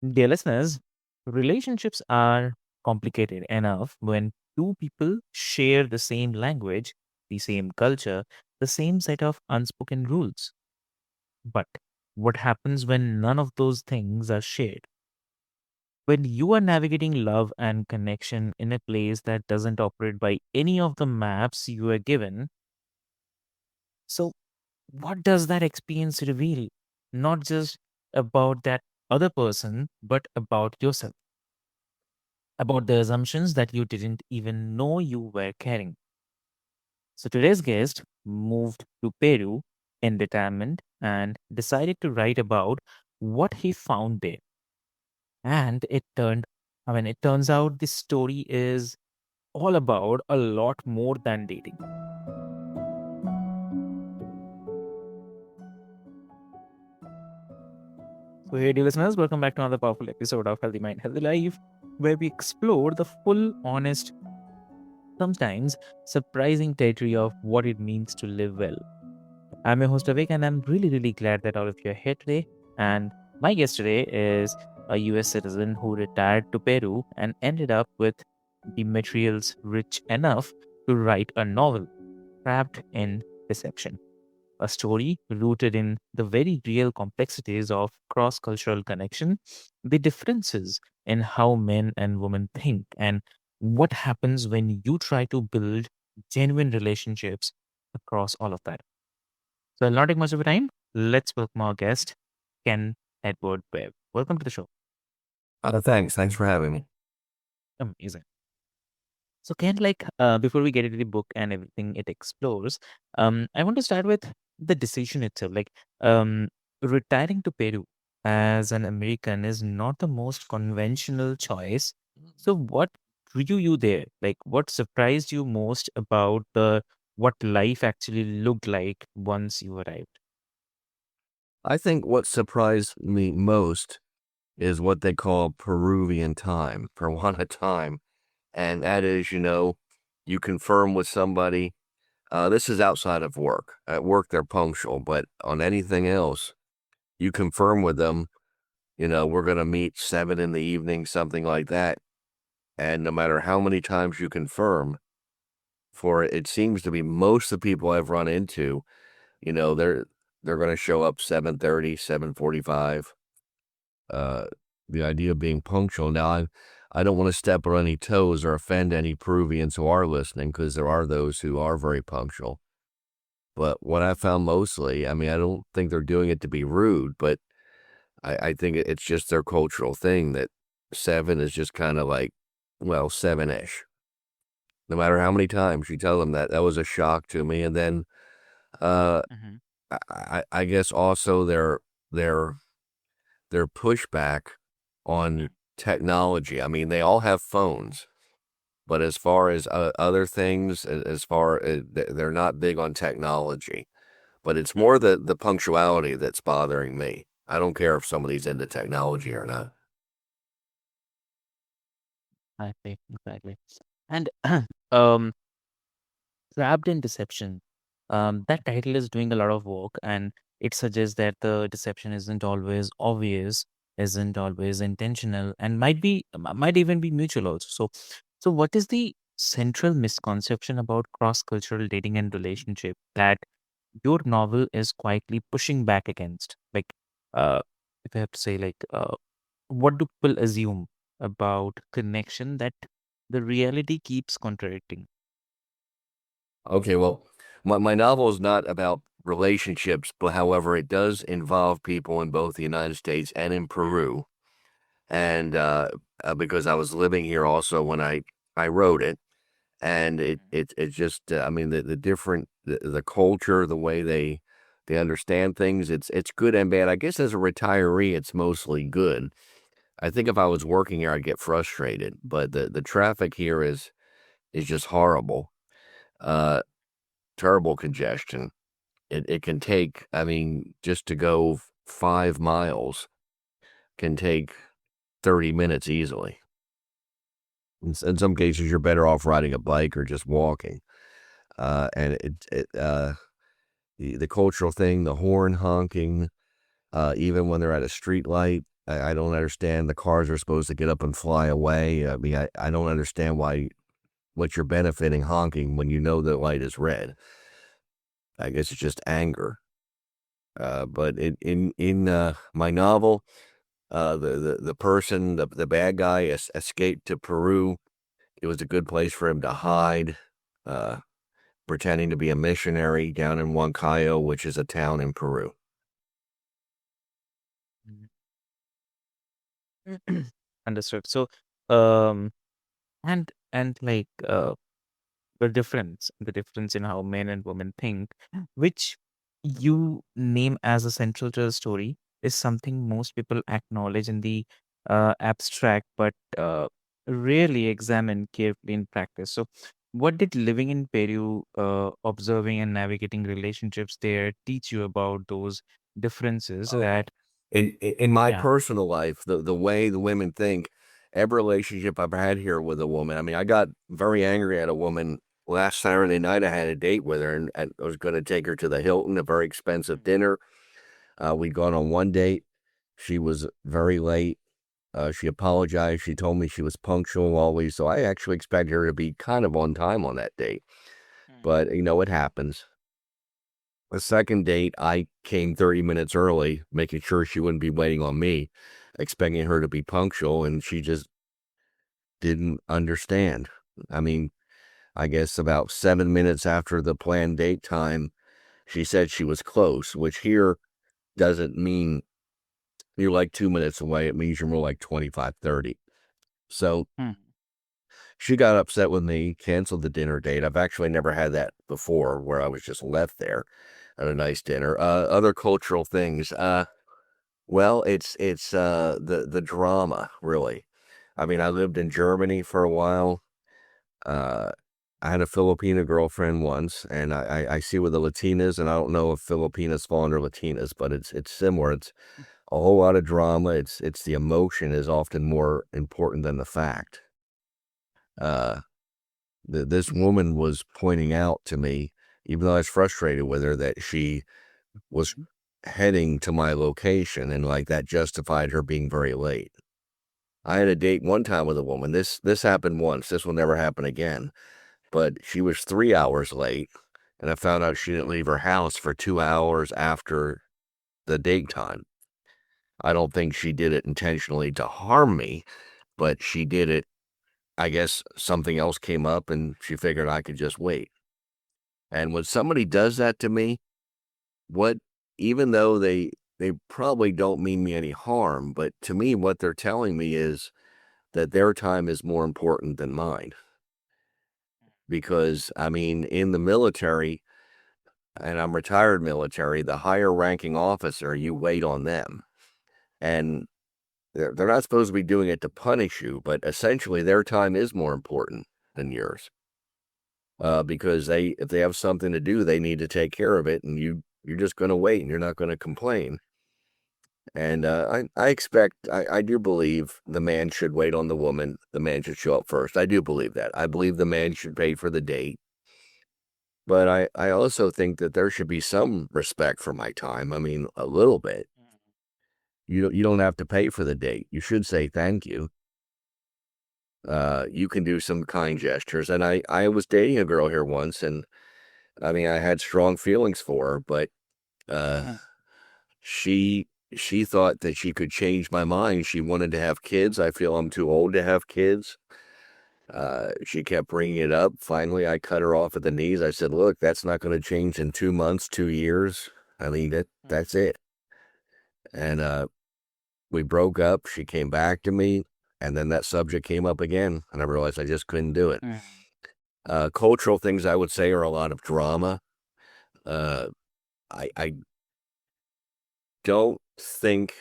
Dear listeners, relationships are complicated enough when two people share the same language, the same culture, the same set of unspoken rules. But what happens when none of those things are shared? When you are navigating love and connection in a place that doesn't operate by any of the maps you are given, so what does that experience reveal? Not just about that other person, but about yourself, about the assumptions that you didn't even know you were carrying. So today's guest moved to Peru in retirement and decided to write about what he found there. And it turns out this story is all about a lot more than dating. So, hey, dear listeners, welcome back to another powerful episode of Healthy Mind, Healthy Life, where we explore the full, honest, sometimes surprising territory of what it means to live well. I'm your host, Avik, and I'm really, really glad that all of you are here today. And my guest today is a US citizen who retired to Peru and ended up with the materials rich enough to write a novel, Trapped in Deception, a story rooted in the very real complexities of cross cultural connection, the differences in how men and women think, and what happens when you try to build genuine relationships across all of that. So, I'll not take much of your time. Let's welcome our guest, Ken Edward Webb. Welcome to the show. Thanks. Thanks for having me. Amazing. So, Ken, before we get into the book and everything it explores, I want to start with the decision itself. Um, retiring to Peru as an American is not the most conventional choice. So, what drew you there? Like, what surprised you most about the what life actually looked like once you arrived? I think what surprised me most is what they call Peruvian time, Peruana time. And that is, you confirm with somebody. This is outside of work. At work, they're punctual, but on anything else, you confirm with them, we're going to meet 7 in the evening, something like that. And no matter how many times you confirm, for it seems to be most of the people I've run into, you know, they're they're gonna show up 7:30, 7:45. Uh, the idea of being punctual. Now, I don't wanna step on any toes or offend any Peruvians who are listening, because there are those who are very punctual. But what I found mostly, I mean, I don't think they're doing it to be rude, but I think it's just their cultural thing that 7 is just kinda like, well, 7-ish. No matter how many times you tell them that, that was a shock to me, and then, uh Hmm. I guess also their pushback on technology. I mean, they all have phones, but as far as other things, as far as they're not big on technology. But it's more the punctuality that's bothering me. I don't care if somebody's into technology or not. Exactly, exactly. And um, Trapped in Deception. That title is doing a lot of work, and it suggests that the deception isn't always obvious, isn't always intentional, and might even be mutual also. So what is the central misconception about cross-cultural dating and relationship that your novel is quietly pushing back against? Uh, if I have to say, what do people assume about connection that the reality keeps contradicting? Okay, well, my novel is not about relationships, but however, it does involve people in both the United States and in Peru. And because I was living here also when I wrote it, and it just I mean the different the culture, the way they understand things, it's good and bad. I guess as a retiree, it's mostly good. I think if I was working here, I'd get frustrated, but the traffic here is just horrible. Uh, Terrible congestion. It can take, I mean, just to go 5 miles can take 30 minutes easily. In some cases, you're better off riding a bike or just walking. And the cultural thing, the horn honking, even when they're at a street light. I don't understand the cars are supposed to get up and fly away. I mean, I don't understand what you're benefiting honking when you know the light is red. I guess it's just anger. But in my novel, the person, the bad guy escaped to Peru. It was a good place for him to hide, uh, pretending to be a missionary down in Huancayo, which is a town in Peru. Understood. So, um, and like the difference in how men and women think, which you name as essential to the story, is something most people acknowledge in the abstract, but rarely examine carefully in practice. So, what did living in Peru, observing and navigating relationships there, teach you about those differences? Oh, That in my yeah. personal life, the way the women think, every relationship I've had here with a woman, I mean, I got very angry at a woman last Saturday night. I had a date with her, and I was going to take her to the Hilton, a very expensive dinner. We'd gone on one date. She was very late. She apologized. She told me she was punctual always, so I actually expected her to be kind of on time on that date. But it happens. The second date, I came 30 minutes early, making sure she wouldn't be waiting on me, expecting her to be punctual, and she just didn't understand. I mean, I guess about 7 minutes after the planned date time, she said she was close, which here doesn't mean you're like 2 minutes away. It means you're more like 25, 30. So Hmm. she got upset with me, canceled the dinner date. I've actually never had that before where I was just left there at a nice dinner. Other cultural things. Well, it's the drama, really. I mean, I lived in Germany for a while. Uh, I had a Filipina girlfriend once, and I see with the Latinas, and I don't know if Filipinas fall under Latinas, but it's similar. It's a whole lot of drama. It's the emotion is often more important than the fact. Uh, this woman was pointing out to me, even though I was frustrated with her, that she was heading to my location, and like that justified her being very late. I had a date one time with a woman. This happened once. This will never happen again. But she was 3 hours late, and I found out she didn't leave her house for 2 hours after the date time. I don't think she did it intentionally to harm me, but she did it. I guess something else came up, and she figured I could just wait. And when somebody does that to me, what even though they probably don't mean me any harm, but to me, what they're telling me is that their time is more important than mine. Because, I mean, in the military, and I'm retired military, the higher ranking officer, you wait on them. And they're not supposed to be doing it to punish you, but essentially their time is more important than yours. Because if they have something to do, they need to take care of it, and you're just going to wait, and you're not going to complain. And I do believe the man should wait on the woman. The man should show up first. I do believe that. I believe the man should pay for the date. But I also think that there should be some respect for my time. I mean, a little bit. You don't have to pay for the date. You should say thank you. You can do some kind gestures. And I was dating a girl here once, and I mean, I had strong feelings for her, but uh, she she thought that she could change my mind. She wanted to have kids. I feel I'm too old to have kids. She kept bringing it up. Finally, I cut her off at the knees. I said, "Look, that's not going to change in 2 months, 2 years. I mean, that's it." And we broke up. She came back to me, and then that subject came up again, and I realized I just couldn't do it. Cultural things I would say are a lot of drama. Uh, I don't think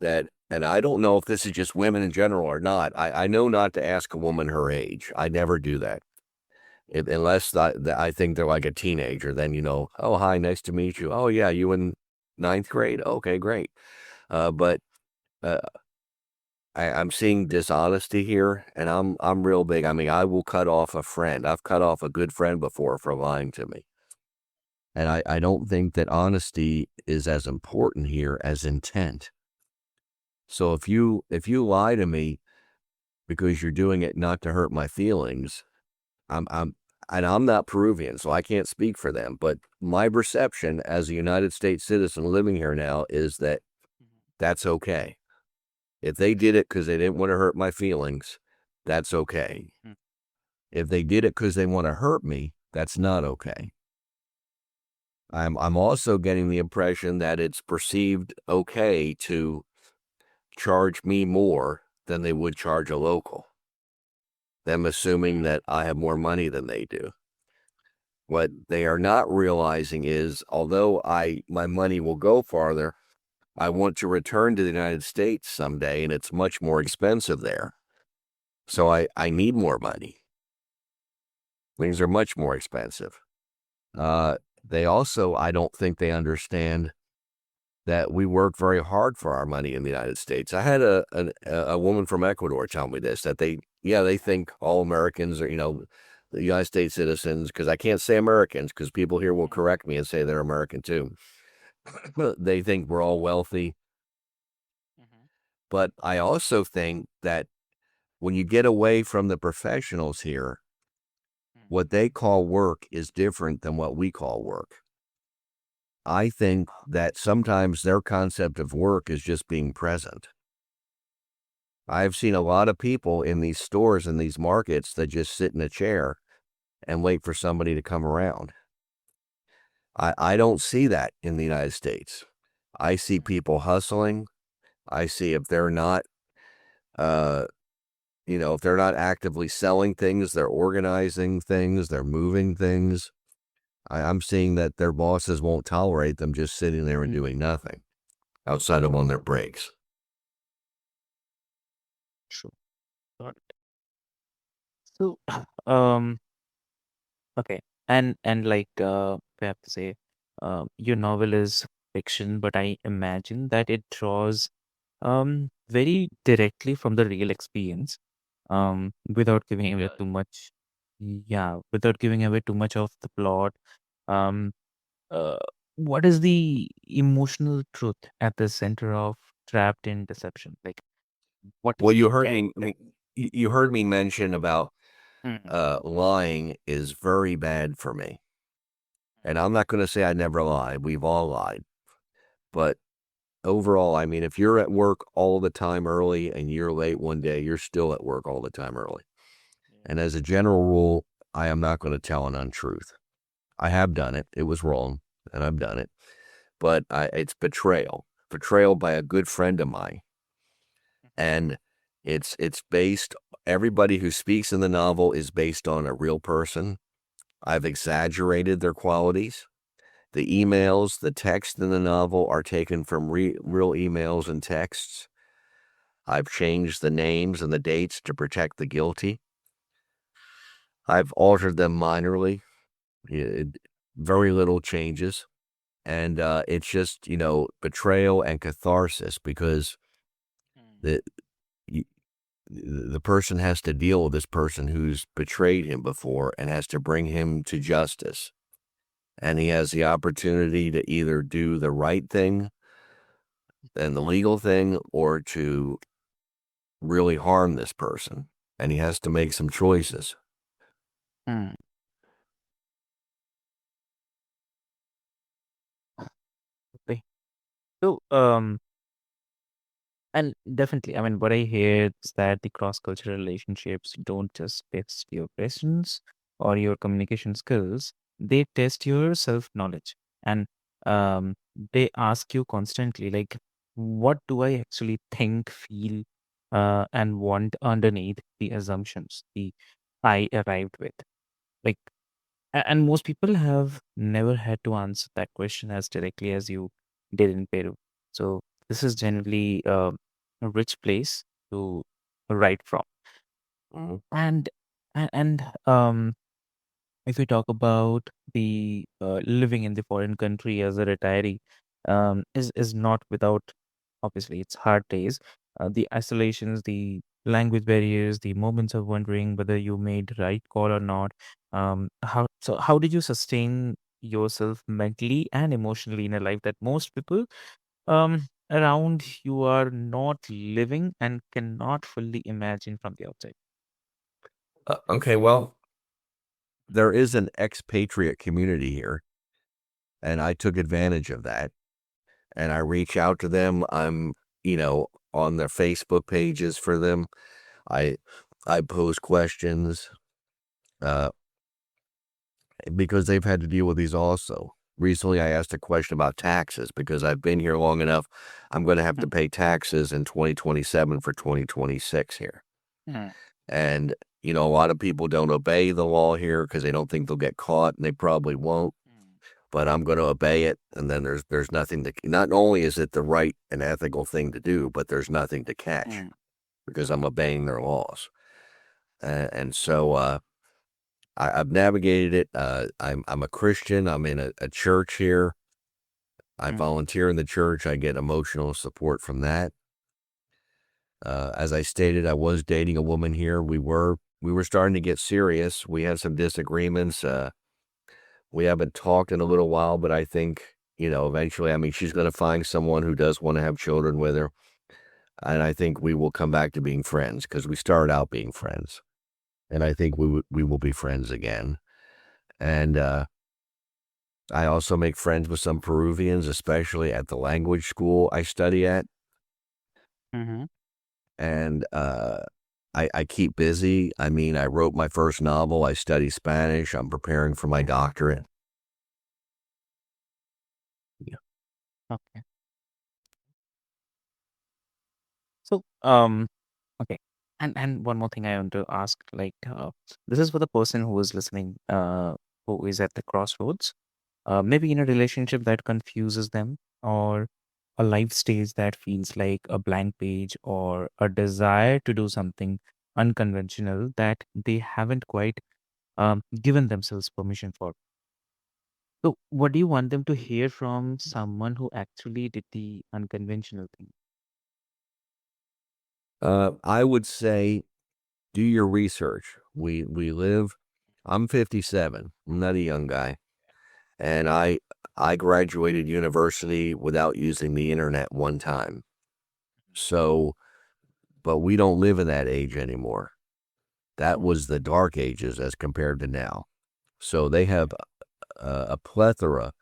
that, and I don't know if this is just women in general or not. I know not to ask a woman her age. I never do that. Unless I think they're like a teenager, then, oh, hi, nice to meet you. Oh, yeah, you in ninth grade? Okay, great. But uh, I'm seeing dishonesty here, and I'm real big. I mean, I will cut off a friend. I've cut off a good friend before for lying to me. And I don't think that honesty is as important here as intent. So if you lie to me because you're doing it not to hurt my feelings, I'm and I'm not Peruvian, so I can't speak for them. But my perception as a United States citizen living here now is that that's okay. If they did it because they didn't want to hurt my feelings, that's okay. Mm, If they did it because they want to hurt me, that's not okay. I'm also getting the impression that it's perceived okay to charge me more than they would charge a local, them assuming mm, that I have more money than they do. What they are not realizing is, although my money will go farther, I want to return to the United States someday, and it's much more expensive there. So I need more money. Things are much more expensive. They also, I don't think they understand that we work very hard for our money in the United States. I had a woman from Ecuador tell me this, that they think all Americans are, the United States citizens, because I can't say Americans because people here will mhm, correct me and say they're American too. They think we're all wealthy. mhm, But I also think that when you get away from the professionals here, mm. what they call work is different than what we call work. I think that sometimes their concept of work is just being present. I've seen a lot of people in these stores and these markets that just sit in a chair and wait for somebody to come around. I don't see that in the United States. I see Mm, people hustling. I see if they're not, uh, if they're not actively selling things, they're organizing things, they're moving things. I'm seeing that their bosses won't tolerate them just sitting there and mm. doing nothing outside of on their breaks. Sure. Got it. So, um, okay, and like I have to say, your novel is fiction, but I imagine that it draws very directly from the real experience, without giving It away does. too much. Yeah, without giving away too much of the plot. Um, uh, what is the emotional truth at the center of Trapped in Deception? Like, what Well, you we heard get? me. You heard me mention about Mm, lying is very bad for me, and I'm not going to say I never lie. We've all lied, but overall, I mean, if you're at work all the time early and you're late one day, you're still at work all the time early. yeah. And as a general rule, I am not going to tell an untruth. I have done it. It was wrong, and I've done it. But it's betrayal by a good friend of mine, and it's based. Everybody who speaks in the novel is based on a real person. I've exaggerated their qualities. The emails, the text in the novel are taken from real emails and texts. I've changed the names and the dates to protect the guilty. I've altered them minorly, very little changes. And it's just, betrayal and catharsis because Mm, the, y- the person has to deal with this person who's betrayed him before and has to bring him to justice. And he has the opportunity to either do the right thing and the legal thing or to really harm this person. And he has to make some choices. mm. Okay. So, and definitely, I mean, what I hear is that the cross-cultural relationships don't just test your presence or your communication skills, they test your self-knowledge. And they ask you constantly, like, what do I actually think, feel, and want underneath the assumptions the I arrived with? Like, and most people have never had to answer that question as directly as you did in Peru. So this is generally a rich place to write from. Mhm. And and if we talk about the living in the foreign country as a retiree, is not without, obviously it's hard days, the isolations, the language barriers, the moments of wondering whether you made the right call or not. How did you sustain yourself mentally and emotionally in a life that most people around you are not living and cannot fully imagine from the outside? Okay, well, there is an expatriate community here, and I took advantage of that. And I reach out to them. I'm, on their Facebook pages for them. I I pose questions uh, because they've had to deal with these also. Recently, I asked a question about taxes because I've been here long enough. I'm going to have to Mm, pay taxes in 2027 for 2026 here. mm, And, a lot of people don't obey the law here because they don't think they'll get caught, and they probably won't. mm, But I'm going to obey it, and then there's nothing to. Not only is it the right and ethical thing to do, but there's nothing to catch mm, because I'm obeying their laws. And so I've navigated it. I'm a Christian. I'm in a church here. I mm, volunteer in the church. I get emotional support from that. As I stated, I was dating a woman here. We were starting to get serious. We had some disagreements. We haven't talked in a little while, but I think, eventually, I mean, she's going to find someone who does want to have children with her. And I think we will come back to being friends because we started out being friends. And I think we will be friends again. And I also make friends with some Peruvians, especially at the language school I study at. mhm. And I keep busy. I mean, I wrote my first novel. I study Spanish. I'm preparing for my doctorate. Yeah. Okay. So, okay. And one more thing I want to ask, like, this is for the person who is listening, who is at the crossroads, maybe in a relationship that confuses them, or a life stage that feels like a blank page, or a desire to do something unconventional that they haven't quite given themselves permission for. So, what do you want them to hear from someone who actually did the unconventional thing? I would say do your research. We live. I'm 57. I'm not a young guy, and I graduated university without using the internet one time. So, but we don't live in that age anymore. That Mm, was the dark ages as compared to now. So they have a plethora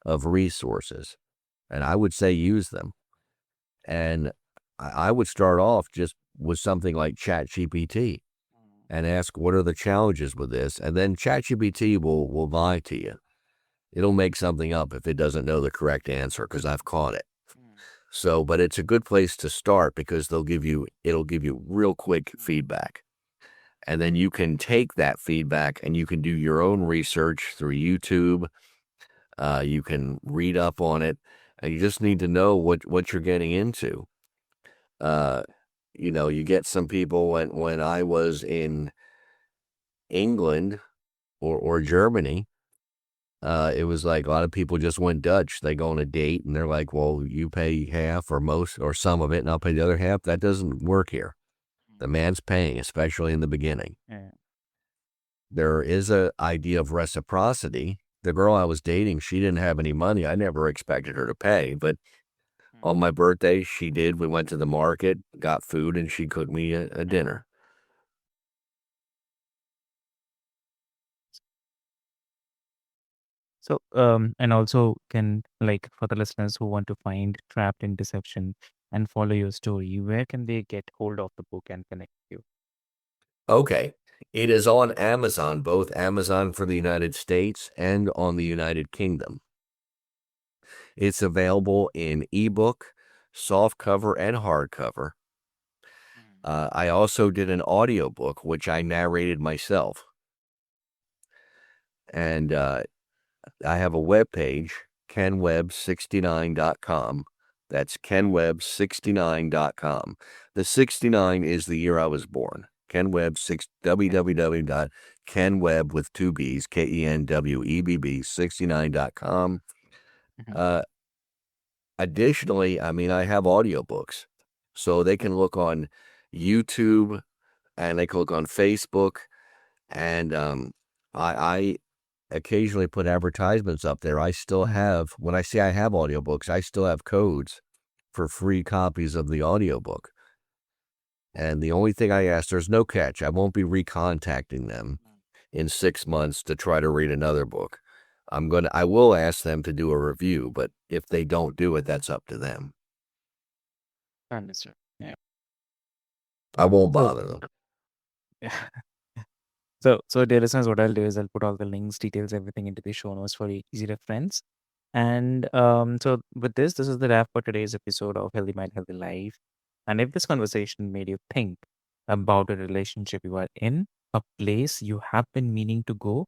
of resources, and I would say use them. And I would start off just with something like ChatGPT and ask, what are the challenges with this? And then ChatGPT will lie to you. It'll make something up if it doesn't know the correct answer because I've caught it. mm, So, but it's a good place to start because it'll give you real quick mm, feedback. And then you can take that feedback and you can do your own research through YouTube. You can read up on it. And you just need to know what you're getting into. Uh, you get some people when I was in England or Germany, it was like a lot of people just went Dutch. They go on a date and they're like, well, you pay half or most or some of it and I'll pay the other half. That doesn't work here. mm. The man's paying, especially in the beginning. Yeah. There is a idea of reciprocity. The girl I was dating, she didn't have any money. I never expected her to pay, but Mm, on my birthday, she did. We went to the market, got food, and she cooked me a mm. dinner. So, and also can, like, for the listeners who want to find Trapped in Deception and follow your story, where can they get hold of the book and connect with you? Okay. It is on Amazon, both Amazon for the United States and on the United Kingdom. It's available in ebook, softcover, and hardcover. Mm, I also did an audiobook, which I narrated myself. And I have a webpage, kenweb69.com. That's kenweb69.com. The 69 is the year I was born. Kenweb 6 okay. www.kenweb with two B's, KENWEBB 69.com. Mhm, Uh, Additionally, I mean, I have audiobooks. So they can look on YouTube and they can look on Facebook. And I occasionally put advertisements up there. I still mm, have, when I say I have audiobooks, I still have codes for free copies of the audiobook. And the only thing I ask, there's no catch. I won't be recontacting them in 6 months to try to read another book. I will ask them to do a review, but if they don't do it, that's up to them. Understood. Yeah. I won't So, bother them. so dear listeners, what I'll do is I'll put all the links, details, everything into the show notes for easy reference. And so with this is the wrap for today's episode of Healthy Mind, Healthy Life. And if this conversation made you think about a relationship you are in, a place you have been meaning to go,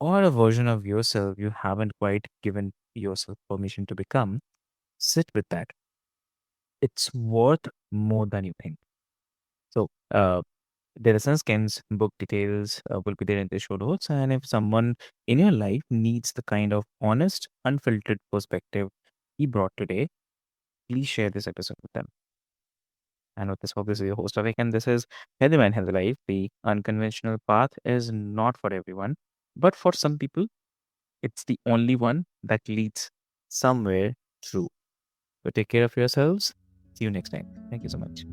or a version of yourself you haven't quite given yourself permission to become, sit with that. It's worth more than you think. So, the lessons Ken's book details will be there in the show notes. And if someone in your life needs the kind of honest, unfiltered perspective he brought today, please share this episode with them. And with this, hope this is your host, Avik, and this is Healthy Man, Healthy Life. The unconventional path is not for everyone, but for some people, it's the only one that leads somewhere through. So take care of yourselves. See you next time. Thank you so much.